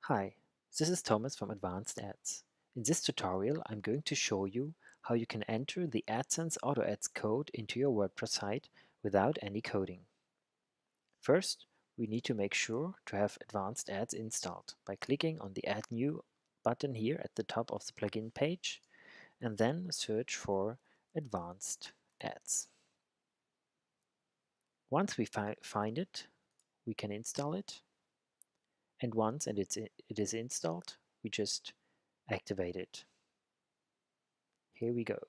Hi, this is Thomas from Advanced Ads. In this tutorial, I'm going to show you how you can enter the AdSense Auto Ads code into your WordPress site without any coding. First, we need to make sure to have Advanced Ads installed by clicking on the Add New button here at the top of the plugin page and then search for Advanced Ads. Once we find it, we can install it, and once it is installed, we just activate it. Here we go.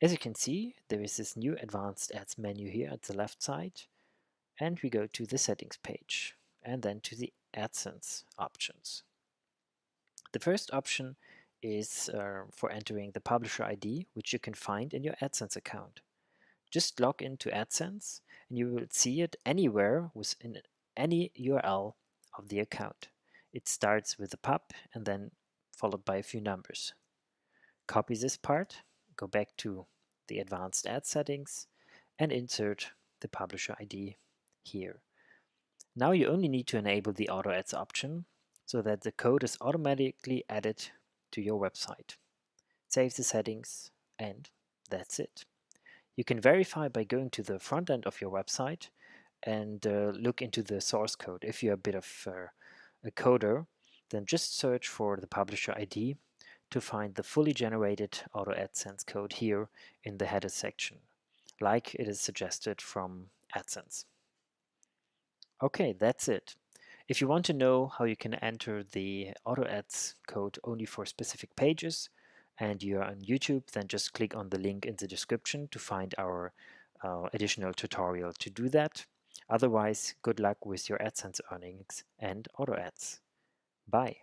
As you can see, there is this new Advanced Ads menu here at the left side, and we go to the settings page and then to the AdSense options. The first option is for entering the publisher ID, which you can find in your AdSense account. Just log into AdSense and you will see it anywhere within any URL of the account. It starts with a pub and then followed by a few numbers. Copy this part, go back to the Advanced Ad settings and insert the publisher ID here. Now you only need to enable the Auto Ads option so that the code is automatically added to your website. Save the settings and that's it. You can verify by going to the front end of your website and look into the source code. If you're a bit of a coder, then just search for the publisher ID to find the fully generated Auto AdSense code here in the header section, like it is suggested from AdSense. Okay, that's it. If you want to know how you can enter the Auto Ads code only for specific pages and you're on YouTube, then just click on the link in the description to find our additional tutorial to do that. Otherwise, good luck with your AdSense earnings and Auto Ads. Bye.